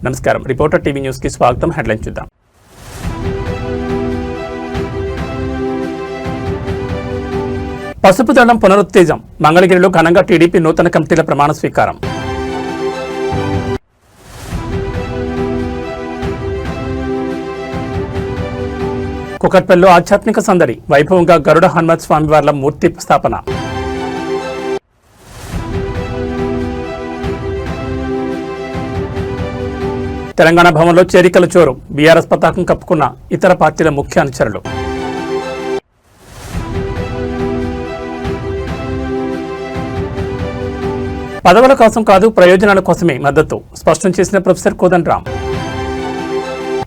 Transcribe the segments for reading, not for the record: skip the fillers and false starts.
నమస్కారం. Reporter TV news కి స్వాగతం. హెడ్లైన్ చూద్దాం. పసుపు దళం పునరుత్తేజం. మంగళగిరిలో ఘనంగా టీడీపీ నూతన కమిటీల ప్రమాణ స్వీకారం. కుకట్పల్లిలో ఆధ్యాత్మిక సందడి. వైభవంగా గరుడ హనుమత్ స్వామివార్ల మూర్తి స్థాపన. తెలంగాణ భవన్లో చేరికల చోరు. బీఆర్ఎస్ పతాకం కప్పుకున్న ఇతర పార్టీల ముఖ్య అనుచరులు. పదవుల కోసం కాదు, ప్రయోజనాల కోసమే మద్దతు స్పష్టం చేసిన ప్రొఫెసర్ కోదండరాం.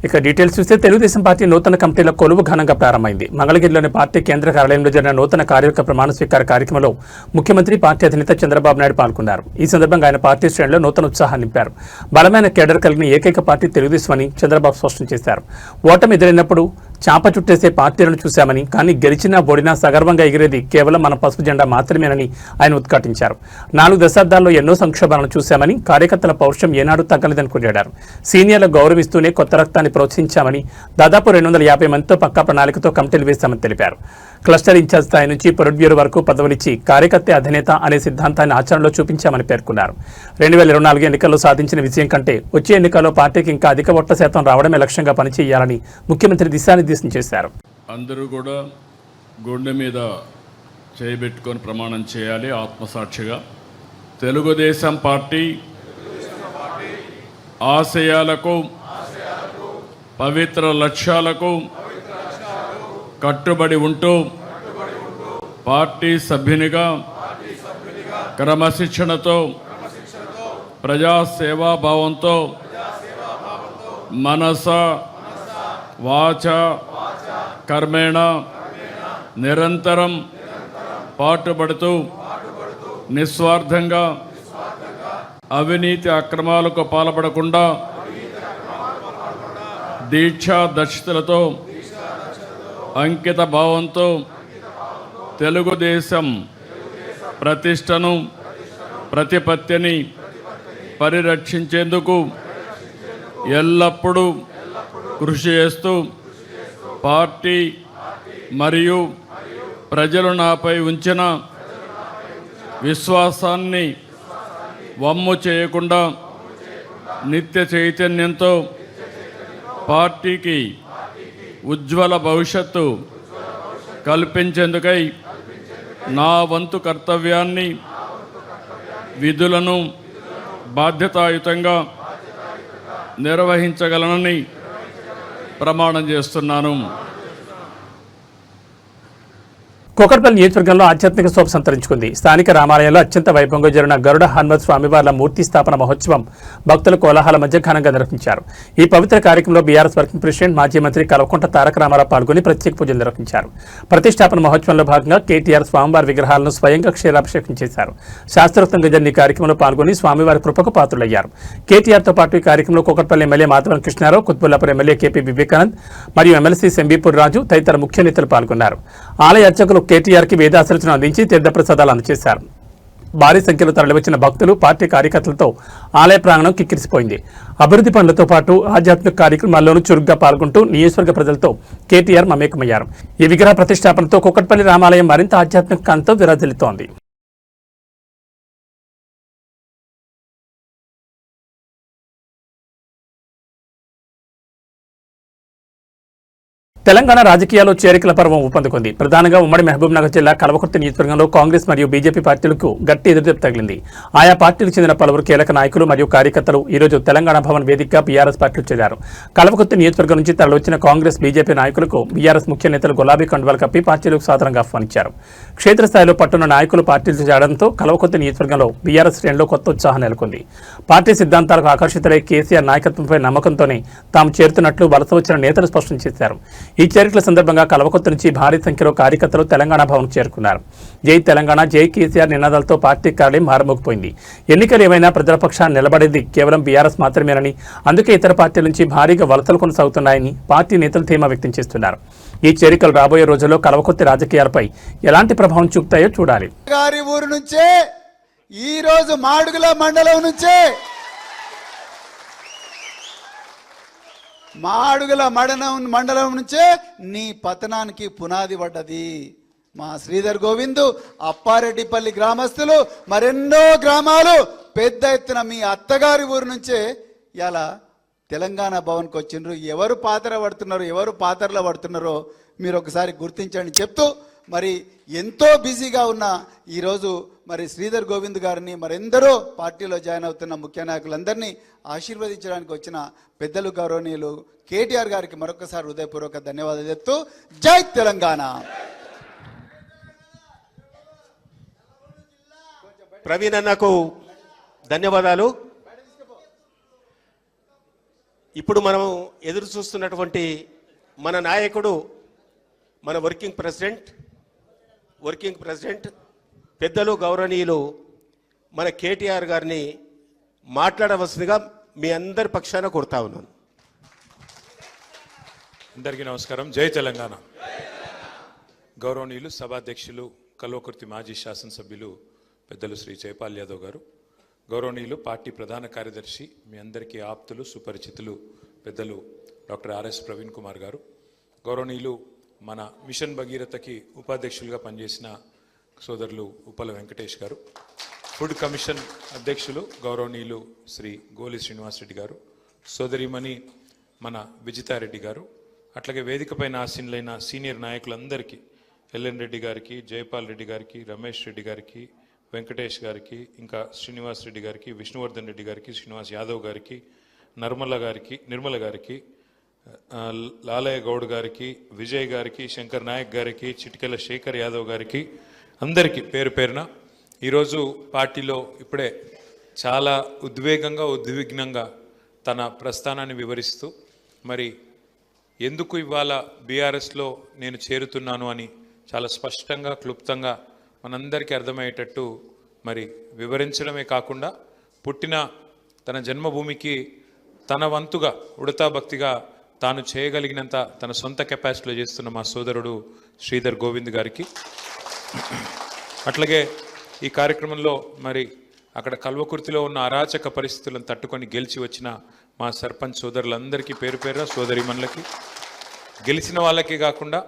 ఇక డీటెయిల్స్ చూస్తే తెలుగుదేశం పార్టీ నూతన కమిటీల కొలువు ఘనంగా ప్రారంభమైంది. మంగళగిరిలోని పార్టీ కేంద్ర కార్యాలయంలో జరిగిన నూతన కార్యవర్గ ప్రమాణ స్వీకార కార్యక్రమంలో ముఖ్యమంత్రి, పార్టీ అధినేత చంద్రబాబు నాయుడు పాల్గొన్నారు. ఈ సందర్భంగా ఆయన పార్టీ శ్రేణుల్లో నూతన ఉత్సాహాన్ని నింపారు. బలమైన కేడర్ కలిగిన ఏకైక పార్టీ తెలుగుదేశం అని చంద్రబాబు స్పష్టం చేశారు. ఓటమి ఎదురైనప్పుడు చాప చుట్టేసే పార్టీలను చూశామని, కానీ గెలిచినా ఓడినా సగర్వంగా ఎగిరేది కేవలం మన పసుపు జెండా మాత్రమేనని ఆయన ఉద్ఘాటించారు. 4 దశాబ్దాల్లో ఎన్నో సంక్షోభాలను చూశామని, కార్యకర్తల పౌరుషం ఏనాడు తగ్గలేదని కొనియాడారు. సీనియర్లు గౌరవిస్తూనే కొత్త రక్తాన్ని ప్రోత్సహించామని, దాదాపు 250 మందితో పక్కా ప్రణాళికతో కమిటీలు వేశామని తెలిపారు. క్లస్టర్ ఇన్ఛార్జ్ స్థాయి నుంచి పొలిట్ బ్యూరో వరకు పదవులిచ్చి కార్యకర్త అధినేత అనే సిద్ధాంతాన్ని ఆచరణలో చూపించామని పేర్కొన్నారు. 2024 ఎన్నికల్లో సాధించిన విజయం కంటే వచ్చే ఎన్నికల్లో పార్టీకి ఇంకా అధిక ఓట్ల శాతం రావడమే లక్ష్యంగా పనిచేయాలని ముఖ్యమంత్రి దిశానిర్దేశం చేశారు. అందరూ కూడా గుండె మీద చేయబెట్టుకొని ప్రమాణం చేయాలి. ఆత్మసాక్షిగా తెలుగుదేశం పార్టీ ఆశయాలకు, పవిత్ర లక్ష్యాలకు కట్టుబడి ఉంటూ పార్టీ సభ్యునిగా క్రమశిక్షణతో, ప్రజాసేవాభావంతో మనస వాచ కర్మేణ నిరంతరం పాటుపడుతూ నిస్వార్థంగా అవినీతి అక్రమాలకు పాల్పడకుండా దీక్షా దక్షతలతో, అంకిత భావంతో తెలుగుదేశం ప్రతిష్టను, ప్రతిపత్తిని పరిరక్షించేందుకు ఎల్లప్పుడూ కృషి చేస్తూ పార్టీ మరియు ప్రజలు నాపై ఉంచిన విశ్వాసాన్ని వమ్ము చేయకుండా నిత్య చైతన్యంతో పార్టీకి ఉజ్వల భవిష్యత్తు కల్పించేందుకై నా వంతు కర్తవ్యాన్ని, విధులను బాధ్యతాయుతంగా నిర్వహించగలనని ప్రమాణం చేస్తున్నాను. కుకట్పల్లి నియోజకవర్గంలో ఆధ్యాత్మిక శోభ సంతరించుకుంది. స్థానిక రామాలయంలో అత్యంత వైభవంగా జరిగిన గరుడ హనుమత్ స్వామివార్ల మూర్తి స్థాపన మహోత్సవం భక్తుల కోలాహల మధ్య ఘనంగా నిర్వహించారు. ఈ పవిత్ర కార్యక్రమంలో బీఆర్ఎస్ వర్కింగ్ ప్రెసిడెంట్, మాజీ మంత్రి కల్వకుంట్ల తారక రామారావు పాల్గొని ప్రత్యేక పూజలు నిర్వహించారు. ప్రతిష్టాపన మహోత్సవంలో భాగంగా కేటీఆర్ స్వామివారి విగ్రహాలను స్వయంగా క్షీరాభిషేకం చేశారు. శాస్త్రోక్తంగా జరిగిన ఈ కార్యక్రమంలో పాల్గొని స్వామివారి కృపకు పాత్రులయ్యారు. కేటీఆర్తో పాటు ఈ కార్యక్రమంలో Kukatpally MLA Madhavan Krishnarao, Quthbullapur MLA KP Vivekanand మరియు ఎమ్మెల్సీ సెంబీపూర్ రాజు తదితర ముఖ్య నేతలు పాల్గొన్నారు. ఆలయ అర్చకులు కేటీఆర్కి వేదాశీర్వచనం అందించి తీర్థప్రసాదాలు అందజేశారు. భారీ సంఖ్యలో తరలివచ్చిన భక్తులు, పార్టీ కార్యకర్తలతో ఆలయ ప్రాంగణం కిక్కిరిసిపోయింది. అభివృద్ధి పనులతో పాటు ఆధ్యాత్మిక కార్యక్రమాల్లోనూ చురుగ్గా పాల్గొంటూ నియోజకవర్గ ప్రజలతో కేటీఆర్ మమేకమయ్యారు. ఈ విగ్రహ ప్రతిష్టాపనతో కుకట్పల్లి రామాలయం మరింత ఆధ్యాత్మిక కాంతితో విరాజిల్లుతోంది. తెలంగాణ రాజకీయాల్లో చేరికల పర్వం ఊపందుకుంది. ప్రధానంగా ఉమ్మడి మహబూబ్నగర్ జిల్లా కల్వకుర్తి నియోజకవర్గంలో కాంగ్రెస్ మరియు బీజేపీ పార్టీలకు గట్టి ఎదురుదెబ్బ తగిలింది. ఆయా పార్టీలకు చెందిన పలువురు కీలక నాయకులు మరియు కార్యకర్తలు ఈ రోజు తెలంగాణ భవన్ వేదికగా బీఆర్ఎస్ పార్టీలు చేరారు. కల్వకుర్తి నియోజకవర్గం నుంచి తరలివచ్చిన కాంగ్రెస్, బీజేపీ నాయకులకు బీఆర్ఎస్ ముఖ్య నేతలు గులాబీ కండువాలు కప్పి పార్టీలకు సాదరంగా ఆహ్వానించారు. క్షేత్రస్థాయిలో పట్టున్న నాయకులు పార్టీలు చేరడంతో కల్వకుర్తి నియోజకవర్గంలో బీఆర్ఎస్ శ్రేణుల్లో కొత్త ఉత్సాహం నెలకొంది. పార్టీ సిద్ధాంతాలకు ఆకర్షితులై కేసీఆర్ నాయకత్వంపై నమ్మకంతోనే తాము చేరుతున్నట్లు వలస వచ్చిన నేతలు స్పష్టం చేశారు. ఈ చేరికల సందర్భంగా కల్వకుర్తి నుంచి భారీ సంఖ్యలో కార్యకర్తలు తెలంగాణ భవన్ చేరుకున్నారు. జై తెలంగాణ, జై కేసీఆర్ నినాదాలతో పార్టీ కార్యాలయం మారుమోగిపోయింది. ఎన్నికలు ఏమైనా ప్రజల పక్షాన్ని నిలబడేది కేవలం బీఆర్ఎస్ మాత్రమేనని, అందుకే ఇతర పార్టీల నుంచి భారీగా వలసలు కొనసాగుతున్నాయని పార్టీ నేతలు ధీమా వ్యక్తం చేస్తున్నారు. ఈ చేరికలు రాబోయే రోజుల్లో కల్వకుర్తి రాజకీయాలపై ఎలాంటి ప్రభావం చూపుతాయో చూడాలి. గారి ఊరు నుంచే ఈ రోజు మాడుగుల మండలం నుంచే మాడుగుల మండలం నుంచే నీ పతనానికి పునాది పడ్డది. మా శ్రీధర్ గోవిందు, అప్పారెడ్డిపల్లి గ్రామస్తులు, మరెన్నో గ్రామాలు పెద్ద ఎత్తున మీ అత్తగారి ఊరు నుంచే ఇలా తెలంగాణ భవన్కి వచ్చిండ్రు. ఎవరు పాత్రలో పడుతున్నారో మీరు ఒకసారి గుర్తించండి చెప్తూ, మరి ఎంతో బిజీగా ఉన్న ఈరోజు మరి శ్రీధర్ గోవింద్ గారిని మరెందరో పార్టీలో జాయిన్ అవుతున్న ముఖ్య నాయకులందరినీ ఆశీర్వదించడానికి వచ్చిన పెద్దలు గౌరవనీయులు కేటీఆర్ గారికి మరొకసారి హృదయపూర్వక ధన్యవాదాలు చెప్తూ జై తెలంగాణ. ప్రవీణ్ అన్నకు ధన్యవాదాలు. ఇప్పుడు మనం ఎదురు చూస్తున్నటువంటి మన నాయకుడు, మన వర్కింగ్ ప్రెసిడెంట్ పెద్దలు గౌరవనీయులు మన కేటీఆర్ గారిని మాట్లాడవలసిందిగా మీ అందరి పక్షాన కోరుతా ఉన్నాను. అందరికీ నమస్కారం. జై తెలంగాణ. గౌరవనీయులు సభాధ్యక్షులు కల్వకుర్తి మాజీ శాసనసభ్యులు పెద్దలు శ్రీ జైపాల్ యాదవ్ గారు, గౌరవనీయులు పార్టీ ప్రధాన కార్యదర్శి, మీ అందరికీ ఆప్తులు సుపరిచితులు పెద్దలు డాక్టర్ ఆర్ఎస్ ప్రవీణ్ కుమార్ గారు, గౌరవనీయులు మన మిషన్ భగీరథకి ఉపాధ్యక్షులుగా పనిచేసిన సోదరులు ఉప్పల వెంకటేష్ గారు, ఫుడ్ కమిషన్ అధ్యక్షులు గౌరవనీయులు శ్రీ గోలి శ్రీనివాసరెడ్డి గారు, సోదరిమణి మన విజితారెడ్డి గారు, అట్లాగే వేదికపైన ఆసీనులైన సీనియర్ నాయకులందరికీ, ఎల్ఎన్ రెడ్డి గారికి, జైపాల్ రెడ్డి గారికి, రమేష్ రెడ్డి గారికి, వెంకటేష్ గారికి, ఇంకా శ్రీనివాస్ రెడ్డి గారికి, విష్ణువర్ధన్ రెడ్డి గారికి, శ్రీనివాస్ యాదవ్ గారికి, నిర్మల గారికి, లాలయ్య గౌడ్ గారికి, విజయ్ గారికి, శంకర్ నాయక్ గారికి, చిటికెల శేఖర్ యాదవ్ గారికి, అందరికీ పేరు పేరున ఈరోజు పార్టీలో ఇప్పుడే చాలా ఉద్విగ్నంగా తన ప్రస్థానాన్ని వివరిస్తూ మరి ఎందుకు ఇవాళ బీఆర్ఎస్లో నేను చేరుతున్నాను అని చాలా స్పష్టంగా క్లుప్తంగా మనందరికీ అర్థమయ్యేటట్టు మరి వివరించడమే కాకుండా పుట్టిన తన జన్మభూమికి తన వంతుగా ఉడతా భక్తిగా తాను చేయగలిగినంత తన సొంత కెపాసిటీలో చేస్తున్న మా సోదరుడు శ్రీధర్ గోవింద్ గారికి, అట్లాగే ఈ కార్యక్రమంలో మరి అక్కడ కల్వకుర్తిలో ఉన్న అరాచక పరిస్థితులను తట్టుకొని గెలిచి వచ్చిన మా సర్పంచ్ సోదరులందరికీ పేరు పేరున, సోదరిమణులకి, గెలిచిన వాళ్ళకే కాకుండా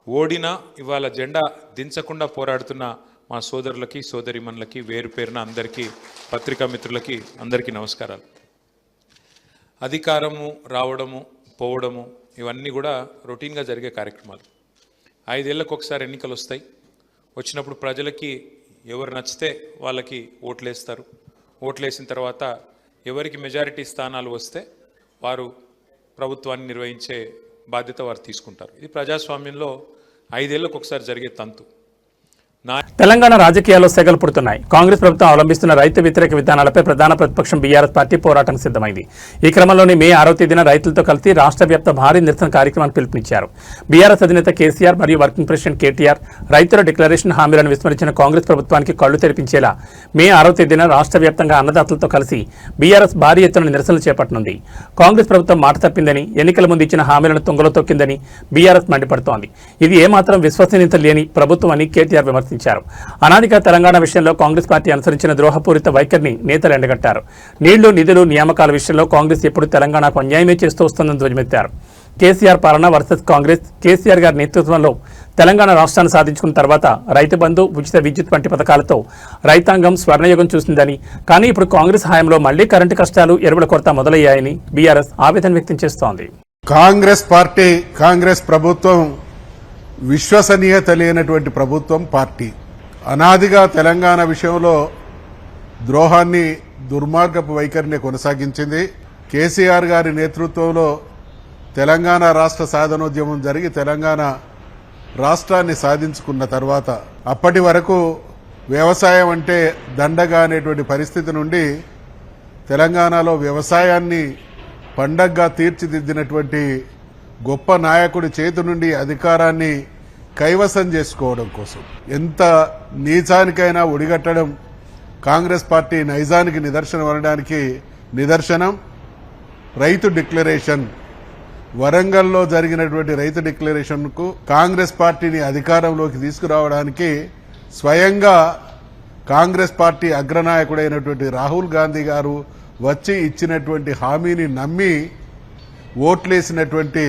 ఓడినా ఇవాళ జెండా దించకుండా పోరాడుతున్న మా సోదరులకి సోదరిమణులకి వేరు పేరున అందరికీ, పత్రికా మిత్రులకి అందరికీ నమస్కారాలు. అధికారము రావడము పోవడము ఇవన్నీ కూడా రొటీన్గా జరిగే కార్యక్రమాలు. 5 ఏళ్లకు ఒకసారి ఎన్నికలు వస్తాయి. వచ్చినప్పుడు ప్రజలకి ఎవరు నచ్చితే వాళ్ళకి ఓట్లేస్తారు. ఓట్లేసిన తర్వాత ఎవరికి మెజారిటీ స్థానాలు వస్తే వారు ప్రభుత్వాన్ని నిర్వహించే బాధ్యత వారు తీసుకుంటారు. ఇది ప్రజాస్వామ్యంలో 5 ఏళ్లకు ఒకసారి జరిగే తంతు. తెలంగాణ రాజకీయాల్లో సెగలు పుడుతున్నాయి. కాంగ్రెస్ ప్రభుత్వం అవలంబిస్తున్న రైతు వ్యతిరేక విధానాలపై ప్రధాన ప్రతిపక్షం బీఆర్ఎస్ పార్టీ పోరాటానికి సిద్ధమైంది. ఈ క్రమంలోనే మే 6వ తేదీన రైతులతో కలిసి రాష్ట్ర వ్యాప్త భారీ నిరసన కార్యక్రమాన్ని పిలుపునిచ్చారు. బీఆర్ఎస్ అధినేత కేసీఆర్ మరియు వర్కింగ్ ప్రెసిడెంట్ కేటీఆర్ రైతుల డిక్లరేషన్ హామీలను విస్మరించిన కాంగ్రెస్ ప్రభుత్వానికి కళ్లు తెరిపించేలా మే 6వ తేదీన రాష్ట్ర వ్యాప్తంగా అన్నదాతలతో కలిసి బీఆర్ఎస్ భారీ ఎత్తున నిరసనలు చేపట్టనుంది. కాంగ్రెస్ ప్రభుత్వం మాట తప్పిందని, ఎన్నికల ముందు ఇచ్చిన హామీలను తుంగలో తొక్కిందని బీఆర్ఎస్ మండిపడుతోంది. ఇది ఏమాత్రం విశ్వసనీయత లేని ప్రభుత్వం అని కేటీఆర్ విమర్శించారు. అనాదిగా తెలంగాణ విషయంలో కాంగ్రెస్ పార్టీ అనుసరించిన ద్రోహపూరిత వైఖరిని నేతలు ఎండగట్టారు. నీళ్లు, నిధులు, నియామకాల విషయంలో కాంగ్రెస్ ఎప్పుడు తెలంగాణకు అన్యాయమే చేస్తూ వస్తుందని ధ్వజమెత్తారు. కేసీఆర్ పాలన వర్సెస్ కాంగ్రెస్. కేసీఆర్ గారి నేతృత్వంలో తెలంగాణ రాష్ట్రాన్ని సాధించుకున్న తర్వాత రైతు బంధు, ఉచిత విద్యుత్ వంటి పథకాలతో రైతాంగం స్వర్ణయుగం చూసిందని, కానీ ఇప్పుడు కాంగ్రెస్ హయాంలో మళ్లీ కరెంటు కష్టాలు, ఎరువుల కొరత మొదలయ్యాయని బీఆర్ఎస్ ఆవేదన వ్యక్తం చేస్తోంది. కాంగ్రెస్ పార్టీ, కాంగ్రెస్ ప్రభుత్వం విశ్వసనీయత లేనటువంటి ప్రభుత్వం, పార్టీ. అనాదిగా తెలంగాణ విషయంలో ద్రోహాన్ని, దుర్మార్గపు వైఖరిని కొనసాగించింది. కేసీఆర్ గారి నేతృత్వంలో తెలంగాణ రాష్ట్ర సాధనోద్యమం జరిగి తెలంగాణ రాష్ట్రాన్ని సాధించుకున్న తర్వాత అప్పటి వరకు వ్యవసాయం అంటే దండగా అనేటువంటి పరిస్థితి నుండి తెలంగాణలో వ్యవసాయాన్ని పండగగా తీర్చిదిద్దినటువంటి గొప్ప నాయకుడి చేతి నుండి అధికారాన్ని కైవసం చేసుకోవడం కోసం ఎంత నీచానికైనా ఒడిగట్టడం కాంగ్రెస్ పార్టీ నైజానికి నిదర్శనం అనడానికి నిదర్శనం రైతు డిక్లరేషన్. వరంగల్లో జరిగినటువంటి రైతు డిక్లరేషన్కు కాంగ్రెస్ పార్టీని అధికారంలోకి తీసుకురావడానికి స్వయంగా కాంగ్రెస్ పార్టీ అగ్రనాయకుడైనటువంటి రాహుల్ గాంధీ గారు వచ్చి ఇచ్చినటువంటి హామీని నమ్మి ఓట్లేసినటువంటి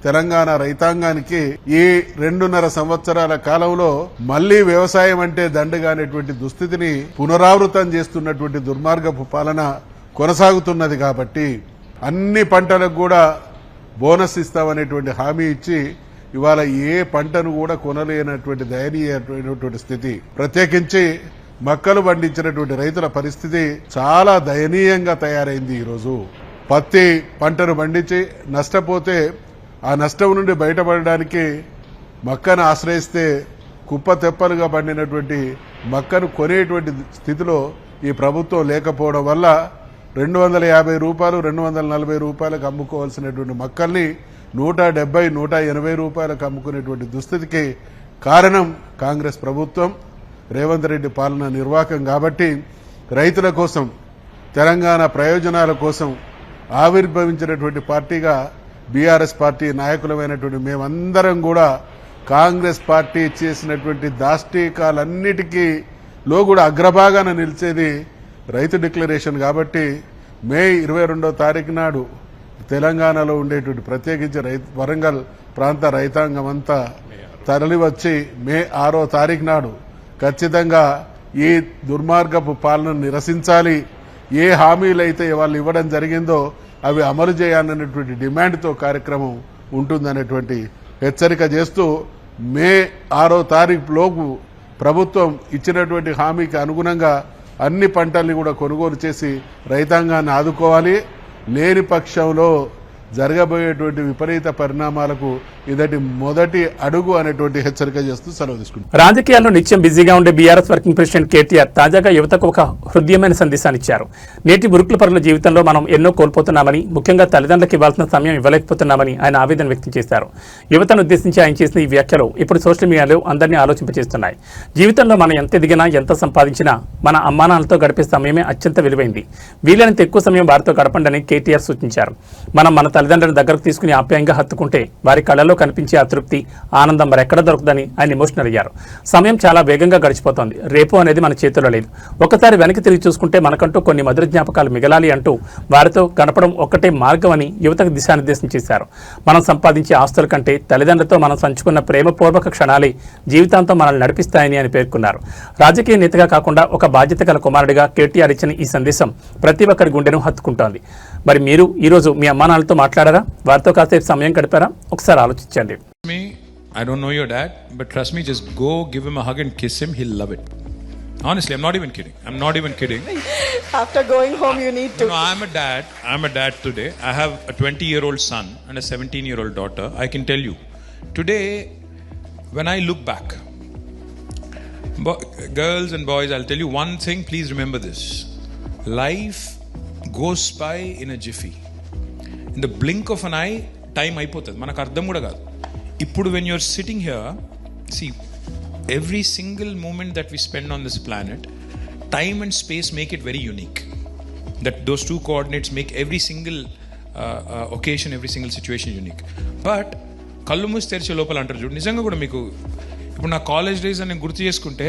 తెలంగాణ రైతాంగానికి ఈ 2.5 సంవత్సరాల కాలంలో మళ్లీ వ్యవసాయం అంటే దండగా అనేటువంటి దుస్థితిని పునరావృతం చేస్తున్నటువంటి దుర్మార్గపు పాలన కొనసాగుతున్నది. కాబట్టి అన్ని పంటలకు కూడా బోనస్ ఇస్తామనేటువంటి హామీ ఇచ్చి ఇవాళ ఏ పంటను కూడా కొనలేనటువంటి దయనీయమైనటువంటి స్థితి. ప్రత్యేకించి మక్కలు పండించినటువంటి రైతుల పరిస్థితి చాలా దయనీయంగా తయారైంది. ఈరోజు పత్తి పంటను పండించి నష్టపోతే ఆ నష్టం నుండి బయటపడడానికి మక్కను ఆశ్రయిస్తే కుప్ప తెప్పలుగా పండినటువంటి మక్కను కొనేటువంటి స్థితిలో ఈ ప్రభుత్వం లేకపోవడం వల్ల 250 రూపాయలు 240 రూపాయలకు అమ్ముకోవాల్సినటువంటి మక్కల్ని 170, 180 రూపాయలకు అమ్ముకునేటువంటి దుస్థితికి కారణం కాంగ్రెస్ ప్రభుత్వం, రేవంత్ రెడ్డి పాలన నిర్వాహకం. కాబట్టి రైతుల కోసం, తెలంగాణ ప్రయోజనాల కోసం ఆవిర్భవించినటువంటి పార్టీగా బీఆర్ఎస్ పార్టీ నాయకులమైనటువంటి మేమందరం కూడా కాంగ్రెస్ పార్టీ చేసినటువంటి దాష్టీకాలన్నిటికీ లో కూడా అగ్రభాగాన నిలిచేది రైతు డిక్లరేషన్. కాబట్టి మే 22వ తారీఖు నాడు తెలంగాణలో ఉండేటువంటి ప్రత్యేకించి వరంగల్ ప్రాంత రైతాంగం అంతా తరలివచ్చి మే 6వ తారీఖు నాడు ఖచ్చితంగా ఈ దుర్మార్గపు పాలనను నిరసించాలి. ఏ హామీలైతే వాళ్ళు ఇవ్వడం జరిగిందో అవి అమలు చేయాలనేటువంటి డిమాండ్తో కార్యక్రమం ఉంటుందనేటువంటి హెచ్చరిక చేస్తూ మే 6వ తారీఖులోపు ప్రభుత్వం ఇచ్చినటువంటి హామీకి అనుగుణంగా అన్ని పంటల్ని కూడా కొనుగోలు చేసి రైతాంగాన్ని ఆదుకోవాలి. లేని పక్షంలో జరగబోయేటువంటి విపరీత పరిణామాలకు ఇదటి మొదటి అడుగు అనేటువంటి హెచ్చరిక చేస్తూ సెలవు తీసుకుంటాం. రాజకీయాల్లో నిత్యం బిజీగా ఉండే బీఆర్ఎస్ వర్కింగ్ ప్రెసిడెంట్ కేటీఆర్ తాజాగా యువతకు ఒక హృదయమైన సందేశాన్ని ఇచ్చారు. నేటి బురుకుల పరుల జీవితంలో మనం ఎన్నో కోల్పోతున్నామని, ముఖ్యంగా తల్లిదండ్రులకు ఇవ్వాల్సిన సమయం ఇవ్వలేకపోతున్నామని ఆయన ఆవేదన వ్యక్తం చేశారు. యువతను ఉద్దేశించి ఆయన చేసిన ఈ వ్యాఖ్యలు ఇప్పుడు సోషల్ మీడియాలో అందరినీ ఆలోచింపజేస్తున్నాయి. జీవితంలో మనం ఎంత ఎదిగినా, ఎంత సంపాదించినా మన అమ్మానాన్నలతో గడిపే సమయమే అత్యంత విలువైంది. వీలైనంత ఎక్కువ సమయం వారితో గడపండి కేటీఆర్ సూచించారు. మనం మన తల్లిదండ్రుల దగ్గరకు తీసుకుని ఆప్యాయంగా హత్తుకుంటే వారి కళ్ళలో కనిపించే అతృప్తి, ఆనందం మరెక్కడ దొరకదని ఆయన ఎమోషనల్ అయ్యారు. సమయం చాలా వేగంగా గడిచిపోతోంది. రేపు అనేది మన చేతిలో లేదు. ఒకసారి వెనక్కి తిరిగి చూసుకుంటే మనకంటూ కొన్ని మధుర జ్ఞాపకాలు మిగలాలి అంటూ వారితో గడపడం ఒక్కటే మార్గం అని యువతకు దిశానిర్దేశం చేశారు. మనం సంపాదించే ఆస్తుల కంటే తల్లిదండ్రులతో మనం పంచుకున్న ప్రేమపూర్వక క్షణాలే జీవితాంతం మనల్ని నడిపిస్తాయని ఆయన పేర్కొన్నారు. రాజకీయ నేతగా కాకుండా ఒక బాధ్యత గల కుమారుడిగా కేటీఆర్ ఇచ్చిన ఈ సందేశం ప్రతి ఒక్కరి గుండెను హత్తుకుంటోంది. మరి మీరు ఈరోజు మీ అమ్మానాన్నలతో మాట్లాడారా? వారితో కాసేపు సమయం గడిపారా? ఒకసారి ఆలోచించండి. I don't know your dad, but trust me, just go give him a hug and kiss him. He'll love it. Honestly, I'm not even kidding. After going home, you need to. No, I'm a dad today. I have a 20-year-old son and a 17-year-old daughter. I can tell you, today, when I look back, girls and boys, I'll tell you one thing, please remember this. Life goes by in a jiffy. In the blink of an eye, time అయిపోతుంది, మనకు అర్థం కూడా కాదు. ఇప్పుడు when you're sitting here, see, every single moment that we spend on this planet, time and space make it very unique. That those two coordinates make every single occasion, every single situation unique. But కళ్ళు మూసి తెరిచే లోపల అంటారు చూడు, నిజంగా కూడా మీకు ఇప్పుడు నా కాలేజ్ డేస్ అని గుర్తు చేసుకుంటే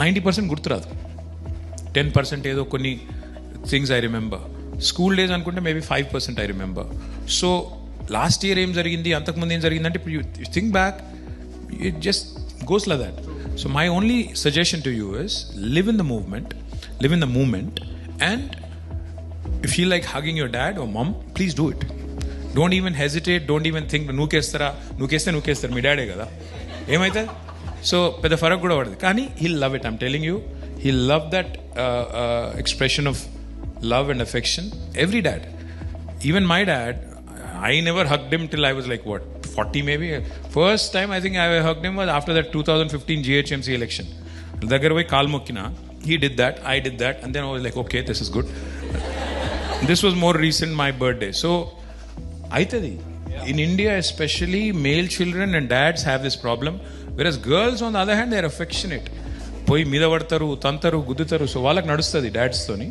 90% గుర్తురాదు. 10% ఏదో కొన్ని things I remember. School days అనుకుంటే maybe 5% I remember. So last year ఏం జరిగింది, అంతకుముందు ఏం జరిగింది అంటే ఇప్పుడు you think back, it just goes like that. So my only suggestion to you is live in the moment and if you like hugging your dad or mom, please do it. Don't even hesitate, don't even think నూకేస్తారు మీ డాడే కదా, ఏమైతే so పెద్ద ఫరక్ కూడా పడదు. కానీ he'll love it, I'm telling you, he'll love that expression of love and affection. Every dad, even my dad, I never hugged him till I was like 40 maybe. First time I think I hugged him was after that 2015 GHMC election. Dagar voi kaal mokkina, he did that, I did that, and then I was like, okay, this is good. This was more recent, my birthday. So aitadi in India especially, male children and dads have this problem, whereas girls on the other hand, they are affectionate. పోయి మీద పడతారు, తంతారు, గుద్దుతారు. So వాళ్ళకి నడుస్తుంది dads తోని.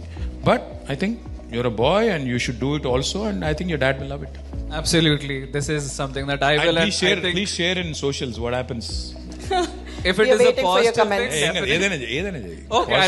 But I think you're a boy and you should do it also, and I think your dad will love it. Absolutely, this is something that I will. Please share in socials what happens. If it is a positive thing, ఏదైనా okay,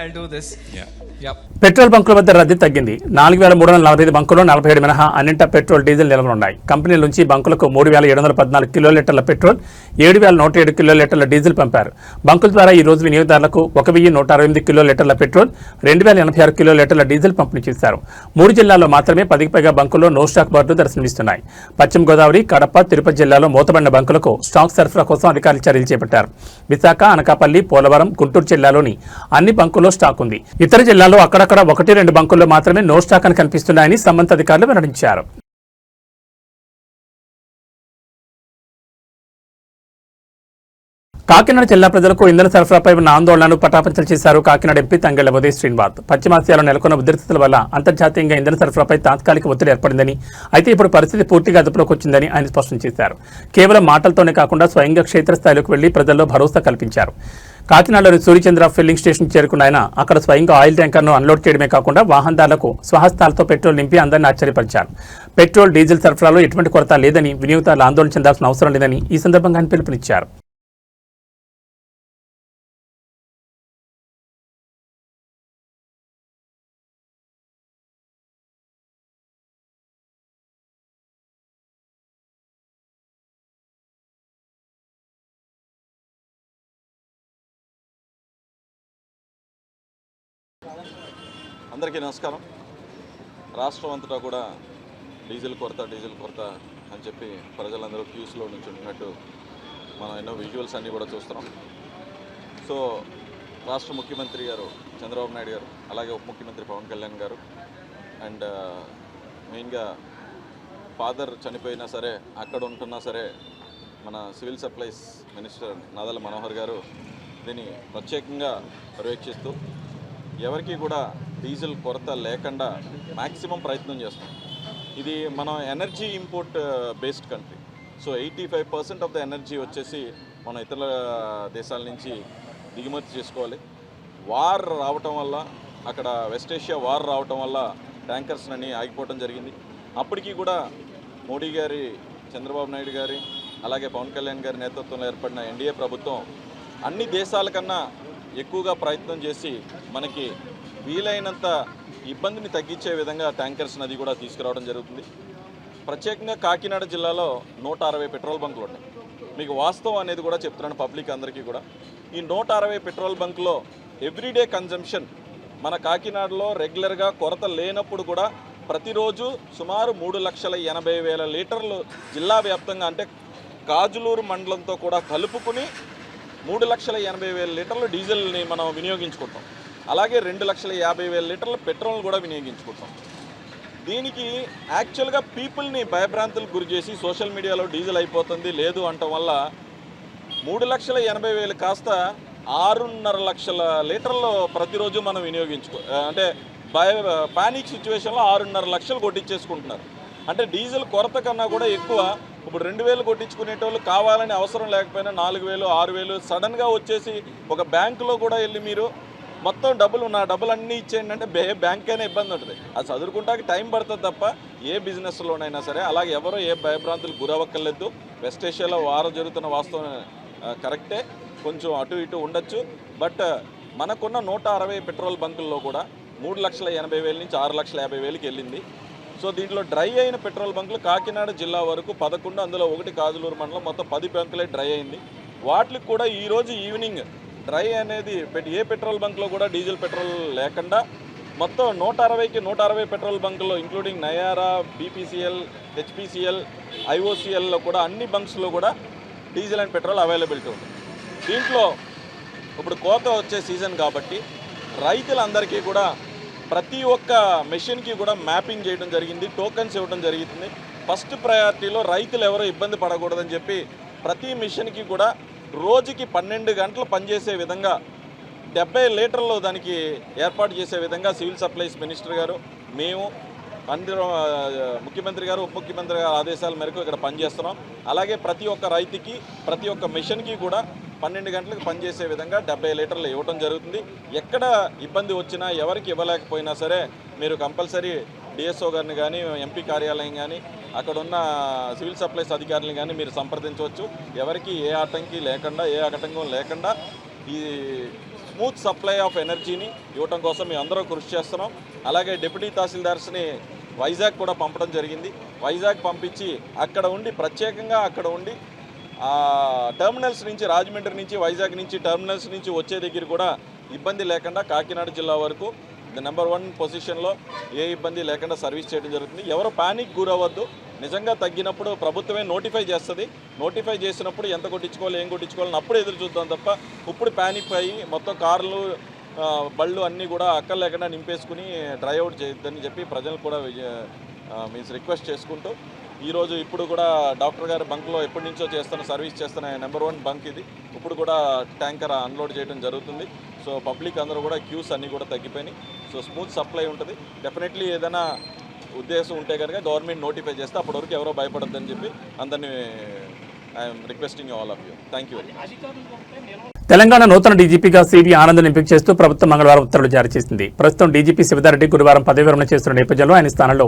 I'll do this. Yeah. Petrol బంకుల వద్ద రద్దీ తగ్గింది. 4,345 బంకుల్లో 47 మినహా అన్నింటా petrol, diesel నిల్వలున్నాయి. కంపెనీల నుంచి బంకులకు 3,714 కిలోలీటర్ల petrol, 7,107 కిలోలీటర్ల diesel పంపారు. బంకుల ద్వారా ఈ రోజు వినియోగదారులకు 1,168 కిలోలీటర్ల పెట్రోల్, 2,086 కిలోలీటర్ల డీజిల్ పంపిణీ చేశారు. 3 జిల్లాల్లో మాత్రమే 10కి పైగా బంకుల్లో నో స్టాక్ బోర్డులు దర్శనమిస్తున్నాయి. పశ్చిమ గోదావరి, కడప, తిరుపతి జిల్లాలో మూతబడిన బంకులకు స్టాక్ సరఫరా కోసం అధికారులు చర్యలు చేపట్టారు. విశాఖ, అనకాపల్లి, పోలవరం, గుంటూరు జిల్లాలోని అన్ని బంకుల్లో స్టాక్ ఉంది. ఇతర జిల్లాల్లో అక్కడక్కడ 1-2 బంకుల్లో మాత్రమే నో స్టాక్ అని కనిపిస్తున్నాయని సంబంధిత అధికారులు వెల్లడించారు. కాకినాడ జిల్లా ప్రజలకు ఇంధన సరఫరాపై ఉన్న ఆందోళనను పటాపంచలు చేశారు కాకినాడ ఎంపీ తంగెళ్ల ఉదయ్ శ్రీనివాస్. పశ్చిమాసియాలో నెలకొన్న ఉద్రిక్తతల వల్ల అంతర్జాతీయంగా ఇంధన సరఫరాపై తాత్కాలిక ఒత్తిడి ఏర్పడిందని, అయితే ఇప్పుడు పరిస్థితి పూర్తిగా అదుపులోకి వచ్చిందని ఆయన స్పష్టం చేశారు. కేవలం మాటలతోనే కాకుండా స్వయంగా క్షేత్రస్థాయిలోకి వెళ్లి ప్రజల్లో భరోసా కల్పించారు. కాకినాడలోని సూర్యచంద్ర ఫిల్లింగ్ స్టేషన్ చేరుకున్న ఆయన అక్కడ స్వయంగా ఆయిల్ ట్యాంకర్ను అన్లోడ్ చేయడమే కాకుండా వాహనదారులకు స్వహస్తాలతో పెట్రోల్ నింపి అందరినీ ఆశ్చర్యపరిచారు. పెట్రోల్, డీజిల్ సరఫరాలో ఎటువంటి కొరత లేదని, వినియోగదారులు ఆందోళన చెందాల్సిన అవసరం లేదని ఈ సందర్భంగా ఆయన పిలుపునిచ్చారు. అందరికీ నమస్కారం. రాష్ట్రం అంతటా కూడా డీజిల్ కొరత అని చెప్పి ప్రజలందరూ క్యూస్లో నుంచి ఉంటున్నట్టు మనం ఎన్నో విజువల్స్ అన్నీ కూడా చూస్తున్నాం. సో రాష్ట్ర ముఖ్యమంత్రి గారు చంద్రబాబు నాయుడు గారు, అలాగే ఉప ముఖ్యమంత్రి పవన్ కళ్యాణ్ గారు, అండ్ మెయిన్గా ఫాదర్ చనిపోయినా సరే అక్కడ ఉంటున్నా సరే మన civil supplies minister Nadella Manohar గారు దీన్ని ప్రత్యేకంగా పర్యవేక్షిస్తూ ఎవరికి కూడా డీజిల్ కొరత లేకుండా మ్యాక్సిమం ప్రయత్నం చేస్తాం. ఇది మనం energy import based country. So 85% of the energy వచ్చేసి మనం ఇతర దేశాల నుంచి దిగుమతి చేసుకోవాలి. వార్ రావటం వల్ల, అక్కడ వెస్ట్ ఏషియా వార్ రావటం వల్ల ట్యాంకర్స్ అన్నీ ఆగిపోవడం జరిగింది. అప్పటికీ కూడా మోడీ గారి, చంద్రబాబు నాయుడు గారి, అలాగే పవన్ కళ్యాణ్ గారి నేతృత్వంలో ఏర్పడిన ఎన్డీఏ ప్రభుత్వం అన్ని దేశాల కన్నా ఎక్కువగా ప్రయత్నం చేసి మనకి వీలైనంత ఇబ్బందిని తగ్గించే విధంగా ట్యాంకర్స్ నది కూడా తీసుకురావడం జరుగుతుంది. ప్రత్యేకంగా కాకినాడ జిల్లాలో 160 పెట్రోల్ బంకులు ఉన్నాయి. మీకు వాస్తవం అనేది కూడా చెప్తున్నాను పబ్లిక్ అందరికీ కూడా. ఈ 160 పెట్రోల్ బంకులో ఎవ్రీడే కన్జంప్షన్ మన కాకినాడలో రెగ్యులర్గా కొరత లేనప్పుడు కూడా ప్రతిరోజు సుమారు 3,80,000 లీటర్లు జిల్లా వ్యాప్తంగా, అంటే కాజులూరు మండలంతో కూడా కలుపుకుని 3,80,000 లీటర్లు డీజిల్ని మనం వినియోగించుకుంటాం. అలాగే 2,50,000 లీటర్ల పెట్రోల్ కూడా వినియోగించుకుంటాం. దీనికి యాక్చువల్గా పీపుల్ని భయభ్రాంతులకు గురి చేసి సోషల్ మీడియాలో డీజిల్ అయిపోతుంది లేదు అనటం వల్ల 3,80,000 కాస్త 6.5 లక్షల లీటర్లు ప్రతిరోజు మనం అంటే పానిక్ సిచ్యువేషన్లో 6.5 లక్షలు కొట్టించేసుకుంటున్నారు. అంటే డీజిల్ కొరత కన్నా కూడా ఎక్కువ. ఇప్పుడు 2,000 కొట్టించుకునేటోళ్ళు కావాలని అవసరం లేకపోయినా 4,000, 6,000 సడన్గా వచ్చేసి ఒక బ్యాంకులో కూడా వెళ్ళి మీరు మొత్తం నా డబ్బులు అన్నీ ఇచ్చేయండి అంటే బ్యాంక్ అయినా ఇబ్బంది ఉంటుంది. అది చదువుకుంటాకి టైం పడుతుంది తప్ప ఏ బిజినెస్లోనైనా సరే. అలాగే ఎవరో ఏ భయభ్రాంతులు గురవ్వక్కర్లేదు. వెస్ట్ ఏషియాలో వారం జరుగుతున్న వాస్తవం కరెక్టే, కొంచెం అటు ఇటు ఉండొచ్చు. బట్ మనకున్న 160 పెట్రోల్ బంకుల్లో కూడా 3,80,000 నుంచి 6,50,000కి వెళ్ళింది. సో దీంట్లో డ్రై అయిన పెట్రోల్ బంకులు కాకినాడ జిల్లా వరకు 11, అందులో 1 కాజులూరు మండలం, మొత్తం 10 బంకులే డ్రై అయింది. వాటికి కూడా ఈరోజు ఈవినింగ్ డ్రై అనేది ఏ పెట్రోల్ బంక్లో కూడా డీజిల్ పెట్రోల్ లేకుండా మొత్తం 160కి 160 పెట్రోల్ బంకుల్లో ఇంక్లూడింగ్ నయారా, బీపీసీఎల్, హెచ్పీసీఎల్, ఐఓసీఎల్లో కూడా అన్ని బంక్స్లో కూడా డీజిల్ అండ్ పెట్రోల్ అవైలబిలిటీ ఉంది. దీంట్లో ఇప్పుడు కోత వచ్చే సీజన్ కాబట్టి రైతులందరికీ కూడా ప్రతి ఒక్క మెషిన్కి కూడా మ్యాపింగ్ చేయడం జరిగింది, టోకన్స్ ఇవ్వడం జరుగుతుంది. ఫస్ట్ ప్రయారిటీలో రైతులు ఎవరో ఇబ్బంది పడకూడదని చెప్పి ప్రతి మిషన్కి కూడా రోజుకి 12 గంటలు పనిచేసే విధంగా 70 లీటర్లు దానికి ఏర్పాటు చేసే విధంగా సివిల్ సప్లైస్ మినిస్టర్ గారు, మేము అందరూ, ముఖ్యమంత్రి గారు, ఉప ముఖ్యమంత్రి గారు ఆదేశాల మేరకు ఇక్కడ పనిచేస్తున్నాం. అలాగే ప్రతి ఒక్క రైతుకి, ప్రతి ఒక్క మిషన్కి కూడా 12 గంటలకు పనిచేసే విధంగా 70 లీటర్లు ఇవ్వడం జరుగుతుంది. ఎక్కడ ఇబ్బంది వచ్చినా, ఎవరికి ఇవ్వలేకపోయినా సరే మీరు కంపల్సరీ డిఎస్ఓ గారిని కానీ, ఎంపీ కార్యాలయం కానీ, అక్కడ ఉన్న సివిల్ సప్లైస్ అధికారులను కానీ మీరు సంప్రదించవచ్చు. ఎవరికి ఏ ఆటంకం లేకుండా ఈ స్మూత్ సప్లై ఆఫ్ ఎనర్జీని ఇవ్వటం కోసం మేము అందరం కృషి చేస్తున్నాం. అలాగే డిప్యూటీ తహసీల్దార్స్ని వైజాగ్ కూడా పంపడం జరిగింది. వైజాగ్ పంపించి అక్కడ ఉండి ప్రత్యేకంగా అక్కడ ఉండి టెర్మినల్స్ నుంచి రాజమండ్రి నుంచి వైజాగ్ నుంచి టెర్మినల్స్ నుంచి వచ్చే దగ్గర కూడా ఇబ్బంది లేకుండా కాకినాడ జిల్లా వరకు నెంబర్ 1 పొజిషన్లో ఏ ఇబ్బంది లేకుండా సర్వీస్ చేయడం జరుగుతుంది. ఎవరు పానిక్ గురవద్దు. నిజంగా తగ్గినప్పుడు ప్రభుత్వమే నోటిఫై చేస్తుంది. నోటిఫై చేసినప్పుడు ఎంత కొట్టించుకోవాలి ఏం కొట్టించుకోవాలని అప్పుడు ఎదురు చూద్దాం తప్ప ఇప్పుడు పానిక్ అయ్యి మొత్తం కార్లు బళ్ళు అన్నీ కూడా అక్కర్ లేకుండా నింపేసుకుని డ్రైఅవుట్ చేయొద్దని చెప్పి ప్రజలు కూడా మీన్స్ రిక్వెస్ట్ చేసుకుంటూ ఈరోజు ఇప్పుడు కూడా డాక్టర్ గారి బంక్లో ఎప్పటి నుంచో సర్వీస్ చేస్తున్న నెంబర్ 1 బంక్ ఇది. ఇప్పుడు కూడా ట్యాంకర్ అన్లోడ్ చేయడం జరుగుతుంది. సో పబ్లిక్ అందరూ కూడా క్యూస్ అన్నీ కూడా తగ్గిపోయినాయి. సో స్మూత్ సప్లై ఉంటుంది. డెఫినెట్లీ ఏదైనా ఉద్దేశం ఉంటే కనుక గవర్నమెంట్ నోటిఫై చేస్తే అప్పటి వరకు ఎవరో భయపడొద్దని చెప్పి అందరినీ I'm requesting all of you. Thank you. Telangana నూతన డీజీపీగా సివి ఆనంద్ ఎంపిక చేస్తూ ప్రభుత్వం మంగళవారం ఉత్తర్వులు జారీ చేసింది. ప్రస్తుతం డీజీపీ శివధారెడ్డి గురువారం పదవి విరమణ చేస్తున్న నేపథ్యంలో ఆయన స్థానంలో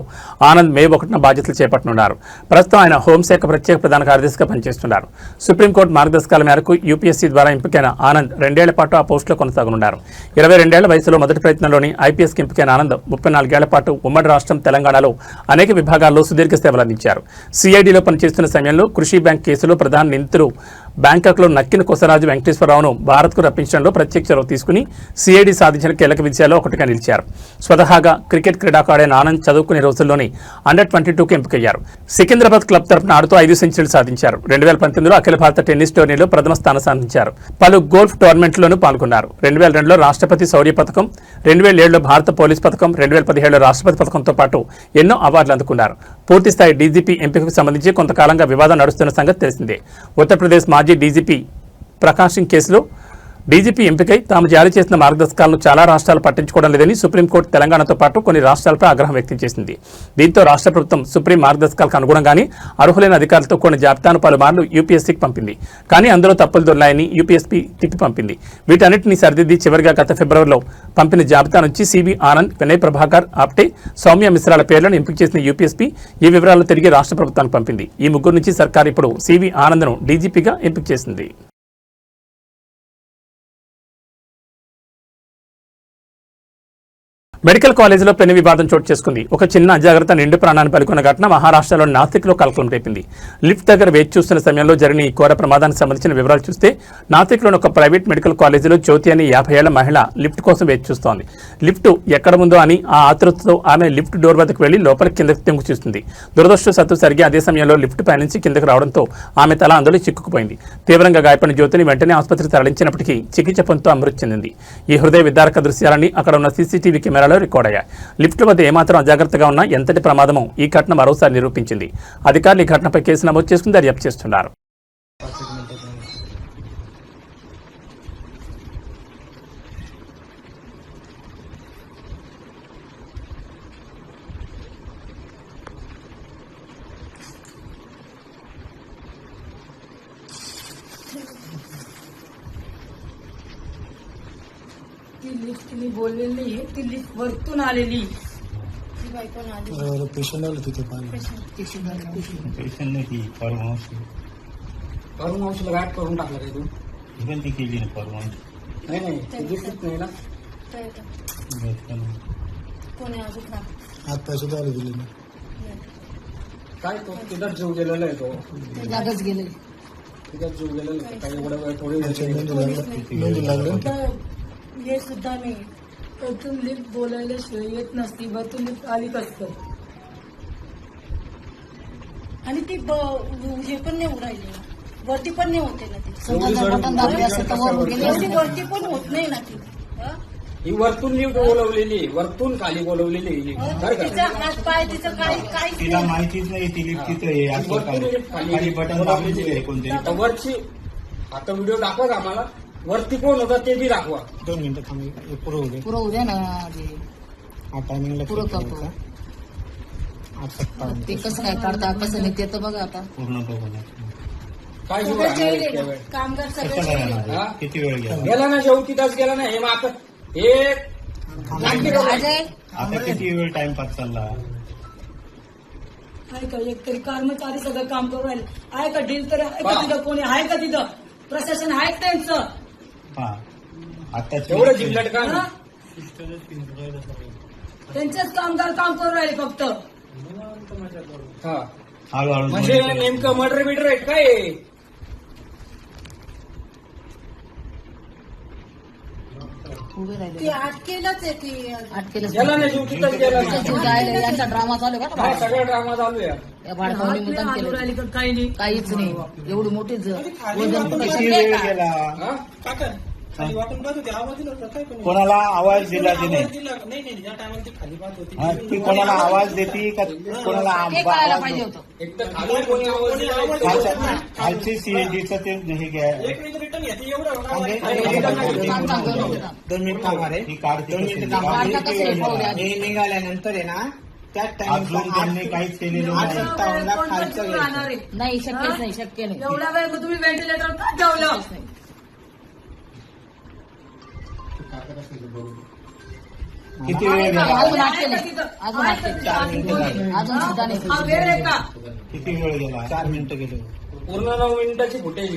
ఆనంద్ మే 1న బాధ్యతలు చేపట్టనున్నారు. ప్రస్తుతం ఆయన హోంశాఖ ప్రత్యేక ప్రధాన కార్యదర్శిగా పనిచేస్తున్నారు. సుప్రీంకోర్టు మార్గదర్శకాల మేరకు యూపీఎస్సీ ద్వారా ఎంపికైన ఆనంద్ 2 ఏళ్ల పాటు ఆ పోస్టులో కొనసాగనున్నారు. 22 ఏళ్ల వయసులో మొదటి ప్రయత్నంలోని ఐపీఎస్కి ఎంపికైన ఆనంద్ 34 ఏళ్ల పాటు ఉమ్మడి రాష్ట్రం తెలంగాణలో అనేక విభాగాల్లో సుదీర్ఘ సేవలందించారు. సిఐడిలో పనిచేస్తున్న సమయంలో కృషి బ్యాంక్ కేసులో ప్రధాన నిందితులు బ్యాంకాక్లో నక్కిన కొసరాజు వెంకటేశ్వరరావును భారత్కు రప్పించడంలో ప్రత్యేక చొరవ తీసుకుని సిఐడి సాధించిన కీలక విజయాల్లో ఒకటిగా నిలిచారు. స్వతహాగా క్రికెట్ క్రీడాకారుడైన ఆనంద్ చదువుకునే రోజుల్లోనే అండర్-22కు ఎంపికయ్యారు. సికింద్రాబాద్ క్లబ్ తరఫున ఆడుతూ 5 సెంచరీలు సాధించారు. 2019లో అఖిల భారత టెన్నిస్ టోర్నీలో ప్రథమ స్థానం సాధించారు. పలు గోల్ఫ్ టోర్నమెంట్లోనూ పాల్గొన్నారు. 2002లో రాష్ట్రపతి శౌర్య పథకం, 2007లో భారత పోలీస్ పథకం, 2017లో రాష్ట్రపతి పథకంతో పాటు ఎన్నో అవార్డులు అందుకున్నారు. పూర్తిస్థాయి డీజీపీ ఎంపికకు సంబంధించి కొంతకాలంగా వివాదం నడుస్తున్న సంగతి తెలిసిందే. ఉత్తరప్రదేశ్ మాజీ డీజీపీ ప్రకాష్ సింగ్ కేసులో డీజీపీ ఎంపికై తాము జారీ చేసిన మార్గదర్శకాలను చాలా రాష్ట్రాలు పట్టించుకోవడం లేదని సుప్రీంకోర్టు తెలంగాణతో పాటు కొన్ని రాష్ట్రాలపై ఆగ్రహం వ్యక్తం చేసింది. దీంతో రాష్ట్ర ప్రభుత్వం సుప్రీం మార్గదర్శకాలకు అనుగుణంగానే అర్హులైన అధికారులతో కొన్ని జాబితాను పలుమార్లు యూపీఎస్సీకి పంపింది. కానీ అందులో తప్పులు దొర్లాయని యూపీఎస్సీ తిప్పి పంపింది. వీటన్నిటిని సరిదిద్ది చివరిగా గత ఫిబ్రవరిలో పంపిన జాబితా నుంచి సివి ఆనంద్, వినయ్ ప్రభాకర్ ఆప్టే, సౌమ్య మిశ్రాల పేర్లను ఎంపిక చేసిన యూపీఎస్సీ ఈ వివరాలను తిరిగి రాష్ట్ర ప్రభుత్వానికి పంపింది. ఈ ముగ్గురు నుంచి సర్కార్ ఇప్పుడు సివి ఆనంద్ను డీజీపీగా ఎంపిక చేసింది. మెడికల్ కాలేజీలో పెను వివాదం చోటు చేసుకుంది. ఒక చిన్న అజాగ్రత్త నిండు ప్రాణాన్ని పలుకున్న ఘటన మహారాష్ట్రలోని నాసిక్లో కలకలం రేపింది. లిఫ్ట్ దగ్గర వేచి చూస్తున్న సమయంలో జరిగిన ఈ ఘోర ప్రమాదానికి సంబంధించిన వివరాలు చూస్తే నాసిక్లోని ఒక ప్రైవేట్ మెడికల్ కాలేజీలో జ్యోతి అని 50 ఏళ్ల మహిళ లిఫ్ట్ కోసం వేచి చూస్తోంది. లిఫ్ట్ ఎక్కడ ఉందో అని ఆ ఆతృతతో ఆమె లిఫ్ట్ డోర్ వద్దకు వెళ్లి లోపలికి కిందకి తెంగు చూస్తుంది. దురదృష్టవశాత్తు సరిగ్గా అదే సమయంలో లిఫ్ట్ పైనుంచి కిందకు రావడంతో ఆమె తల అందులో చిక్కుకుపోయింది. తీవ్రంగా గాయపడిన జ్యోతిని వెంటనే ఆసుపత్రికి తరలించినప్పటికీ చికిత్స పొందుతూ మృతి చెందింది. ఈ హృదయ విదారక దృశ్యాలని అక్కడ ఉన్న సీసీటీవీ కెమెరాలో రికార్డ్ అయ్యాయి. లిఫ్ట్ వద్ద ఏమాత్రం అజాగ్రత్తగా ఉన్నా ఎంతటి ప్రమాదమో ఈ ఘటన మరోసారి నిరూపించింది. అధికారులు ఈ ఘటనపై కేసు నమోదు చేసుకుని దర్యాప్తు చేస్తున్నారు. ती लिफ्ट तिने बोललेली नाहीये, ती लिफ्ट वरतून आलेली. पेशंट आलं तिथे पेशंट नाही ती परमांशीला गाठ करून टाकला काय तू विनंती केली ना परमांशी नाही नाही दिसत नाही ना कोणी अजून ना हात पैसे आले दिले ना काय तो तिथं जीव गेलेला आहे तो जागच गेले तिथं जीव गेलेला आहे काही एवढं वेळ थोडी हे सुद्धा नाही वरतून लिफ्ट बोलायला शिवाय येत नसती वरतून लिफ्ट आली कसं आणि ती हे पण नाही उरायली वरती पण नाही होते ना ती वरती पण होत नाही ना ती ही वरतून लिफ्ट बोलवलेली वरतून खाली बोलवलेली तिचा हात पाय तिचं काय तिला माहितीच नाही ती लिफ्ट तिथे खाली बटन दाबलेली आहे कोणते वरची आता व्हिडिओ दाखवा आम्हाला वरती कोण होता ते बी दाखवा 2 मिनिटं थांब पुरं उद्या ना हा टायमिंगला पुरं करतो ते कसं काय काढता कसं नाही ते तर बघा आता पूर्ण बघा काय कामगार सगळे किती वेळ गेला ना जेवू तिथंच गेला ना हे आता हे आता किती वेळ टाइमपास चालला आहे का एकतरी कर्मचारी सगळं काम करू राहिले आहे का डील तर आहे का तिथं कोणी आहे का तिथं प्रशासन आहे त्यांचं एवढं जिल्ह्यात का त्यांचेच कामगार काम करू राहिले फक्त. म्हणजे नेमकं मर्डर बिडर आहेत काय? ते अटकेलच आहे की गेला नाही जीव तिथंच गेला नाही. यांचा ड्रामा चालू आहे हा सगळा ड्रामा चालू आहे. का भाडकावणी मुद्दाम केलं काही नाही. काहीच नाही एवढी मोठीच वजन कुठे किती शक्य आहे वेळ का? गेला? कोणाला आवाज दिला की नाही? ती कोणाला आवाज देते का कोणाला ते कळायला पाहिजे होतं. एक तर खाली कोणी आवाज दिला खालची सीएडीचं ते हे घ्या. दोन मिनिट थांबा रे. ही काढते दोन मिनिट कशी? थांबा. काढता कसं आहे? पाहू द्या. हे निघाल्यानंतर आहे ना त्याच अजून त्यांनी काहीच केलेलं नाही. टाइमला खालचं राहणार घ्यायचं. आहे. नाही शक्यच नाही शक्य नाही. एवढा वेळ मग तुम्ही व्हेंटिलेटर का ठेवलं? किती वेळ गेला? अजून अटके नाही. अजून अटके नाही. अजून सुद्धा नाही. हा वेळ आहे का? किती वेळ गेला? 4 मिनिटं गेले. पूर्ण 9 मिनिटाची फुटेज.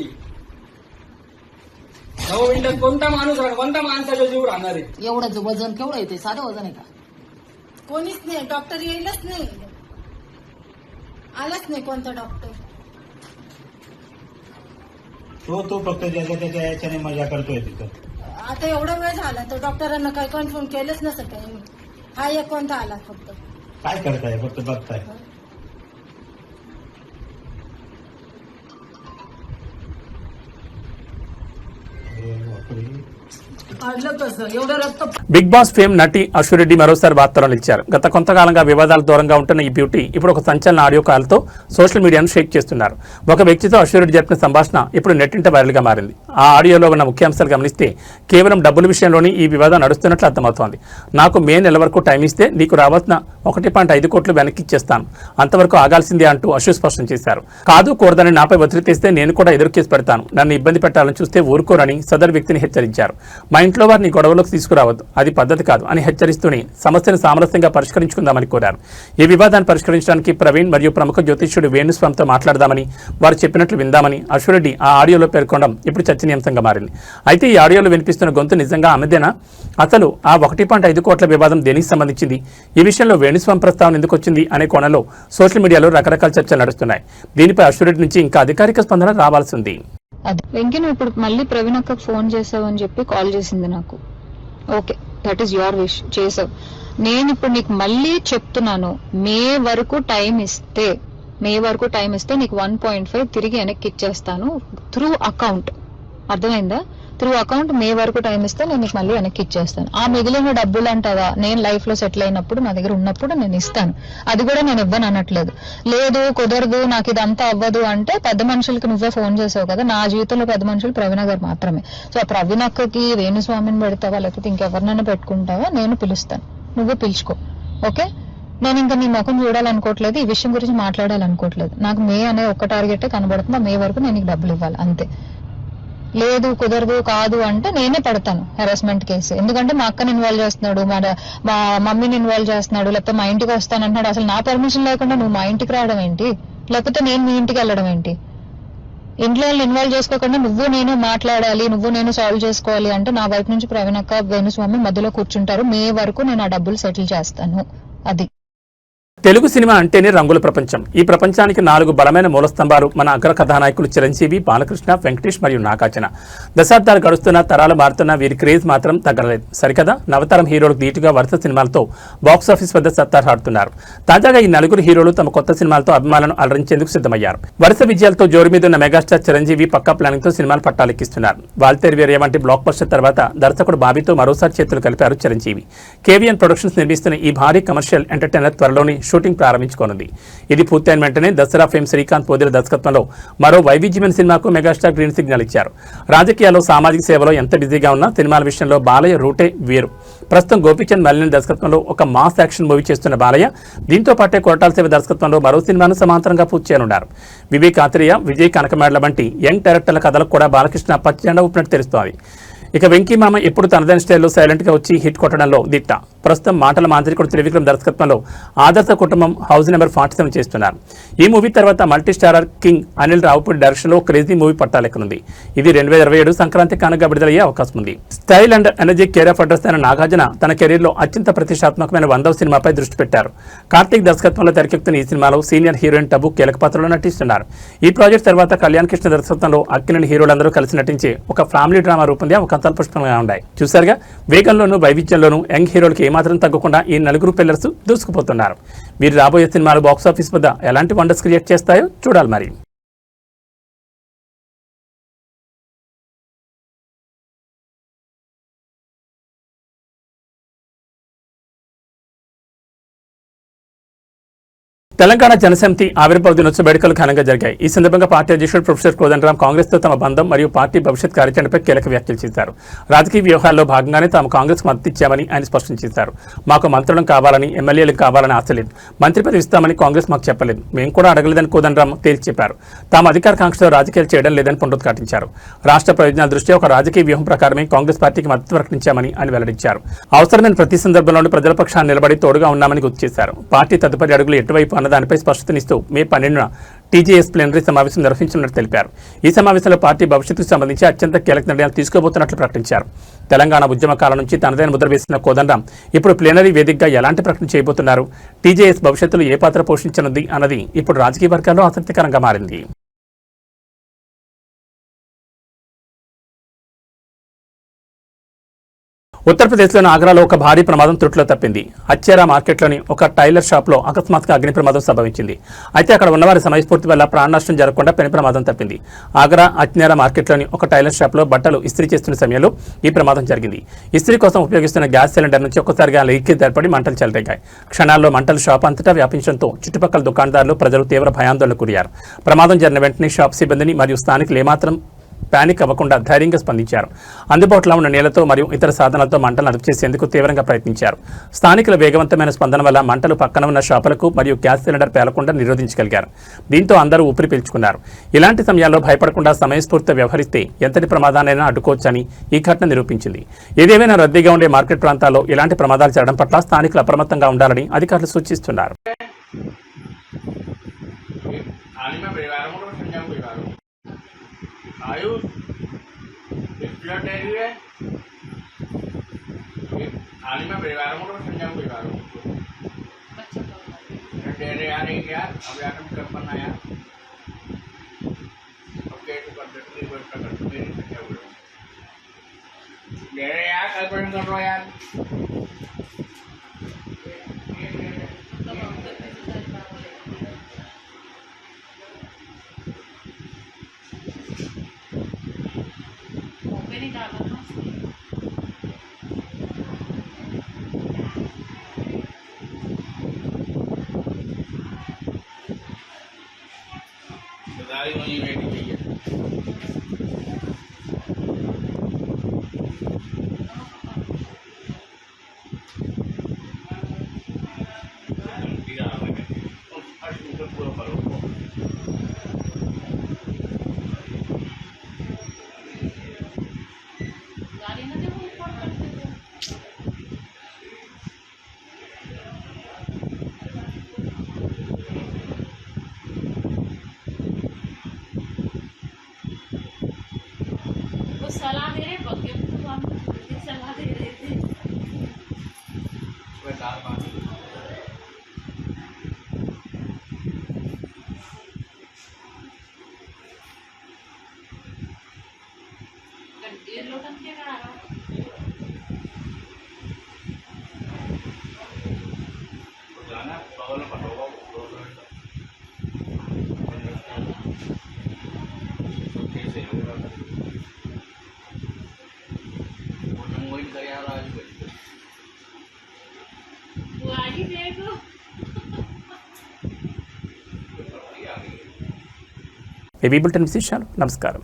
9 मिनिटात कोणता माणूस राहणार? कोणता माणसाचा जीव राहणार आहे? एवढं वजन केवढं येते? साधं वजन आहे का? कोणीच नाही. डॉक्टर येईलच नाही. आलाच नाही कोणता डॉक्टर. तो फक्त ज्याच्या त्याच्या याच्याने मजा करतोय तिथं. आता एवढा वेळ झाला तर डॉक्टरांना काही कन्फर्म केलंच नसतं काही. हा एक कोणता आला फक्त. काय करताय? फक्त बघताय. अडलं कसं एवढं रक्त. బిగ్ బాస్ ఫేమ్ నటి అశ్వరెడ్డి మరోసారి వార్తల్లో నిలిచారు. గత కొంతకాలంగా వివాదాలు దూరంగా ఉంటున్న ఈ బ్యూటీ ఇప్పుడు ఒక సంచలన ఆడియో కాల్తో సోషల్ మీడియాను షేక్ చేస్తున్నారు. ఒక వ్యక్తితో అశ్వరెడ్డి జరిపిన సంభాషణ ఇప్పుడు నెట్టింట వైరల్గా మారింది. ఆ ఆడియోలో ఉన్న ముఖ్యాంశాలు గమనిస్తే కేవలం డబ్బుల విషయంలోనే ఈ వివాదం నడుస్తున్నట్లు అర్థమవుతోంది. నాకు మే నెల వరకు టైం ఇస్తే నీకు రావాల్సిన 1.5 కోట్లు వెనక్కి ఇచ్చేస్తాను, అంతవరకు ఆగాల్సిందే అంటూ అశ్వ స్పష్టం చేశారు. కాదు కూడదని నాపై ఒత్తిడి తెస్తే నేను కూడా ఎదురు కేసు పెడతాను, నన్ను ఇబ్బంది పెట్టాలని చూస్తే ఊరుకోరని సదరు వ్యక్తిని హెచ్చరించారు. మా ఇంట్లో వారిని గొడవలోకి తీసుకురావద్దు, అది పద్ధతి కాదు అని హెచ్చరిస్తూనే సమస్యను సామరస్యంగా పరిష్కరించుకుందామని కోరారు. ఈ వివాదాన్ని పరిష్కరించడానికి ప్రవీణ్ మరియు ప్రముఖ జ్యోతిష్యుడు వేణుస్వామితో మాట్లాడదామని, వారు చెప్పినట్లు విందామని అశ్వరెడ్డి ఆ ఆడియోలో పేర్కొనడం ఇప్పుడు చర్చనీయాంశంగా మారింది. అయితే ఈ ఆడియోలో వినిపిస్తున్న గొంతు నిజంగా ఆమెదేనా? అసలు ఆ 1.5 కోట్ల వివాదం దేనికి సంబంధించింది? ఈ విషయంలో వేణుస్వామి ప్రస్తావన ఎందుకు వచ్చింది అనే కోణంలో సోషల్ మీడియాలో రకరకాల చర్చలు నడుస్తున్నాయి. దీనిపై అశ్వరెడ్డి నుంచి ఇంకా అధికారిక స్పందన రావాల్సి ఉంది. వెంకీ నువ్వు ఇప్పుడు మళ్ళీ ప్రవీణ్ అక్కకు ఫోన్ చేసావు అని చెప్పి కాల్ చేసింది నాకు. Okay, that is your wish, చేసావు. నేను ఇప్పుడు నీకు మళ్ళీ చెప్తున్నాను, మే వరకు టైం ఇస్తే నీకు 1.5 తిరిగి వెనక్కి ఇచ్చేస్తాను త్రూ అకౌంట్. అర్థమైందా? త్రూ అకౌంట్ మే వరకు టైం ఇస్తే నేను నీకు మళ్ళీ వెనక్కి ఇచ్చేస్తాను. ఆ మిగిలిన డబ్బులు అంటావా, నేను లైఫ్ లో సెటిల్ అయినప్పుడు నా దగ్గర ఉన్నప్పుడు నేను ఇస్తాను. అది కూడా నేను ఇవ్వను అనట్లేదు. లేదు కుదరదు నాకు ఇదంతా అవ్వదు అంటే పెద్ద మనుషులకి నువ్వే ఫోన్ చేసావు కదా. నా జీవితంలో పెద్ద మనుషులు ప్రవీణ గారు మాత్రమే. సో ఆ ప్రవీణ అక్కకి వేణుస్వామిని పెడతావా లేకపోతే ఇంకెవరినైనా పెట్టుకుంటావా, నేను పిలుస్తాను, నువ్వు పిలుచుకో. ఓకే, నేను ఇంకా నీ ముఖం చూడాలనుకోవట్లేదు, ఈ విషయం గురించి మాట్లాడాలనుకోవట్లేదు. నాకు మే అనే ఒక్క టార్గెట్ కనబడుతుంది, మే వరకు నేను నీకు డబ్బులు ఇవ్వాలి అంతే. లేదు కాదు అంటే నేనే పెడతాను హెరాస్మెంట్ కేసు. ఎందుకంటే మా అక్కని ఇన్వాల్వ్ చేస్తున్నాడు, మా మమ్మీని ఇన్వాల్వ్ చేస్తున్నాడు, లేకపోతే మా ఇంటికి వస్తానంటున్నాడు. అసలు నా పర్మిషన్ లేకుండా నువ్వు మా ఇంటికి రావడం ఏంటి, లేకపోతే నేను మీ ఇంటికి వెళ్ళడం ఏంటి? ఇంట్లో వాళ్ళు ఇన్వాల్వ్ చేసుకోకుండా నువ్వు నేను మాట్లాడాలి, నువ్వు నేను సాల్వ్ చేసుకోవాలి అంటే నా వైపు నుంచి ప్రవీణ్ అక్క వేణుస్వామి మధ్యలో కూర్చుంటారు. మే వరకు నేను ఆ డబ్బులు సెటిల్ చేస్తాను. అది తెలుగు సినిమా అంటేనే రంగుల ప్రపంచం. ఈ ప్రపంచానికి 4 బలమైన మూలస్తంభాలు మన అగ్ర కథానాయకులు చిరంజీవి, బాలకృష్ణ, వెంకటేష్ మరియు నాగార్జున. దశాబ్దాలు గడుస్తున్న, తరాలు మారుతున్న వీరి క్రేజ్ మాత్రం తగ్గలేదు సరికదా. నవతరం హీరోలకు ధీటుగా వరుస సినిమాలతో బాక్సాఫీస్ వద్ద సత్తాచాటుతున్నారు. తాజాగా ఈ 4 హీరోలు తమ కొత్త సినిమాలతో అభిమానులను అలరించేందుకు సిద్ధమయ్యారు. వరుస విజయాలతో జోరు మీద ఉన్న మెగాస్టార్ చిరంజీవి పక్కా ప్లానింగ్ తో సినిమాలు పట్టాలెక్కిస్తున్నారు. వాల్తేరు వేరే వంటి బ్లాక్ బస్టర్ తర్వాత దర్శకుడు బాబీతో మరోసారి చేతులు కలిపారు చిరంజీవి. కేవీఎన్ ప్రొడక్షన్స్ నిర్మిస్తున్న ఈ భారీ కమర్షియల్ ఎంటర్టైనర్ త్వరలోని షూటింగ్ ప్రారంభించుకోనుంది. ఇది పూర్తయిన వెంటనే దసరా ఫేమ్ శ్రీకాంత్ పోదిల దర్శకత్వంలో మరో వైవిధ్యమైన సినిమాకు మెగాస్టార్ గ్రీన్ సిగ్నల్ ఇచ్చారు. రాజకీయాల్లో, సామాజిక సేవలో ఎంత బిజీగా ఉన్నా సినిమాల విషయంలో బాలయ్య రూటే వేరు. ప్రస్తుతం గోపీచంద్ మల్లిని దర్శకత్వంలో ఒక మాస్ యాక్షన్ మూవీ చేస్తున్న బాలయ్య దీంతో పాటే కొరటాల శివ దర్శకత్వంలో మరో సినిమాను సమాంతరంగా పూర్తి చేయనున్నారు. వివేక్ ఆత్రేయ, విజయ్ కనకమేడల వంటి యంగ్ డైరెక్టర్ల కథలకు కూడా బాలకృష్ణ పచ్చజెండా ఊపినట్టు తెలుస్తోంది. ఇక వెంకీ మామ ఎప్పుడు తనదైన స్టైల్లో సైలెంట్ గా వచ్చి హిట్ కొట్టడంలో దిట్ట. ప్రస్తుతం మాటల మాంత్రికుడు త్రివిక్రమ్ దర్శకత్వంలో ఆదర్శ కుటుంబం హౌస్ నెంబర్ 47 చేస్తున్నారు. ఈ మూవీ తర్వాత multi starrer king Anil Ravipudi direction లో క్రేజీ మూవీ పట్టాలెక్కనుంది. ఇది 2027 సంక్రాంతి కానుక విడుదలయ్యే అవకాశం ఉంది. Style and energy care of address అయిన నాగార్జున తన కెరీర్ లో అత్యంత ప్రతిష్టాత్మకమైన 100వ సినిమాపై దృష్టి పెట్టారు. కార్తీక్ దర్శకత్వంలో తెరకెక్కుతున్న ఈ సినిమాలో సీనియర్ హీరోయిన్ టబు కీలక పాత్రలో నటిస్తున్నారు. ఈ ప్రాజెక్ట్ తర్వాత కళ్యాణ్ కృష్ణ దర్శకత్వంలో అక్కినేని హీరోలందరూ కలిసి నటించే ఒక ఫ్యామిలీ డ్రామా రూపొందే అవకాశాలు పుష్పంగా ఉన్నాయి. చూసారుగా, వేగంలోనూ వైవిధ్యంలోనూ యంగ్ హీరోలకి ఏమాత్రం తగ్గకుండా ఈ నలుగురు పిల్లర్స్ దూసుకుపోతున్నారు. మీరు రాబోయే సినిమాలు బాక్సాఫీస్ వద్ద ఎలాంటి వండర్స్ క్రియేట్ చేస్తాయో చూడాలి మరి. తెలంగాణ జనసమితి ఆవిర్భావ దినోత్సవ వేడుకలు ఘనంగా జరిగాయి. ఈ సందర్భంగా పార్టీ అధ్యక్షుడు ప్రొఫెసర్ కోదండరాం కాంగ్రెస్తో తమ బంధం మరియు పార్టీ భవిష్యత్ కార్యాచరణపై కీలక వ్యాఖ్యలు చేశారు. రాజకీయ వ్యూహాల్లో భాగంగానే తాము కాంగ్రెస్కు మద్దతు ఇచ్చామని ఆయన స్పష్టం చేశారు. మాకు మంత్రులను కావాలని, ఎమ్మెల్యేలకు కావాలని ఆశ లేదు. మంత్రి పదవి ఇస్తామని కాంగ్రెస్ మాకు చెప్పలేదు. మేము కూడా అడగలేదని కోదండరాం తేల్చి చెప్పారు. తాము అధికార కాంక్షతో రాజకీయాలు చేయడం లేదని పునరుద్ఘాటించారు. రాష్ట్ర ప్రయోజనాల దృష్ట్యా ఒక రాజకీయ వ్యూహం ప్రకారమే కాంగ్రెస్ పార్టీకి మద్దతు ప్రకటించామని ఆయన వెల్లడించారు. అవసరమైన ప్రతి సందర్భంలోనూ ప్రజల పక్షాన్ని నిలబడి తోడుగా ఉన్నామని గుర్తు చేశారు. పార్టీ తదుపరి అడుగులు ఎటువైపు అన్నదానిపై స్పష్టతనిస్తూ మే 12న టీజేఎస్ ప్లీనరీ సమావేశం నిర్వహించనున్నట్టు తెలిపారు. ఈ సమావేశంలో పార్టీ భవిష్యత్తుకు సంబంధించి అత్యంత కీలక నిర్ణయాలు తీసుకోబోతున్నట్లు ప్రకటించారు. తెలంగాణ ఉద్యమ కాలం నుంచి తనదైన ముద్ర వేసిన కోదండరాం ఇప్పుడు ప్లీనరీ వేదికగా ఎలాంటి ప్రకటన చేయబోతున్నారు, టీజేఎస్ భవిష్యత్తులో ఏ పాత్ర పోషించనుంది అన్నది ఇప్పుడు రాజకీయ వర్గాల్లో ఆసక్తికరంగా మారింది. ఉత్తరప్రదేశ్లోని ఆగ్రాలో ఒక భారీ ప్రమాదం త్రుటిలో తప్పింది. అచ్చేరా మార్కెట్లోని ఒక టైలర్ షాప్లో అకస్మాత్తుగా అగ్ని ప్రమాదం సంభవించింది. అయితే అక్కడ ఉన్నవారి సమయస్ఫూర్తి వల్ల ప్రాణ నష్టం జరగకుండా పెను ప్రమాదం తప్పింది. ఆగ్రా అచ్చేరా మార్కెట్లోని ఒక టైలర్ షాప్లో బట్టలు ఇస్త్రీ చేస్తున్న సమయంలో ఈ ప్రమాదం జరిగింది. ఇస్త్రీ కోసం ఉపయోగిస్తున్న గ్యాస్ సిలిండర్ నుంచి ఒక్కసారిగా లీకేజ్ ఏర్పడి మంటలు చెలరేగాయి. క్షణాల్లో మంటలు షాప్ అంతటా వ్యాపించడంతో చుట్టుపక్కల దుకాణదారులు, ప్రజలు తీవ్ర భయాందోళనకు గురయ్యారు. ప్రమాదం జరిగిన వెంటనే షాప్ సిబ్బందిని మరియు స్థానికులు ఏమాత్రం పానిక్ అవ్వకుండా ధైర్యంగా స్పందించారు. అందుబాటులో ఉన్న నీళ్లతో మరియు ఇతర సాధనాలతో మంటలను అదుపు చేసేందుకు తీవ్రంగా ప్రయత్నించారు. స్థానికుల వేగవంతమైన స్పందన వల్ల మంటలు పక్కన ఉన్న షాపులకు మరియు గ్యాస్ సిలిండర్ పేలకుండా నిరోధించగలిగారు. దీంతో అందరూ ఊపిరి పీల్చుకున్నారు. ఇలాంటి సమయాల్లో భయపడకుండా సమయస్ఫూర్తితో వ్యవహరిస్తే ఎంతటి ప్రమాదాన్నైనా అడ్డుకోవచ్చని ఈ ఘటన నిరూపించింది. ఏదేమైనా రద్దీగా ఉండే మార్కెట్ ప్రాంతాల్లో ఇలాంటి ప్రమాదాలు జరగడం పట్ల స్థానికులు అప్రమత్తంగా ఉండాలని అధికారులు సూచిస్తున్నారు. आयुष ब्लड डेयरी है हाल में परिवारों को समझाऊं परिवारों को डेयरी आ रही क्या अब यार कर पाना यार ओके तो पद्धति व्यवस्था करते मेरी क्या बोलो डेयरी यार कल पर कर रहा यार दारी नहीं बैठी चाहिए सलाह दे रहे बग्गे को हम सलाह दे रहे थे घंटे लोटन के करा रहा जाना बगल में पटोगा कैसे होगा ఏబీ బులెటిన్ విశేషాలు. నమస్కారం.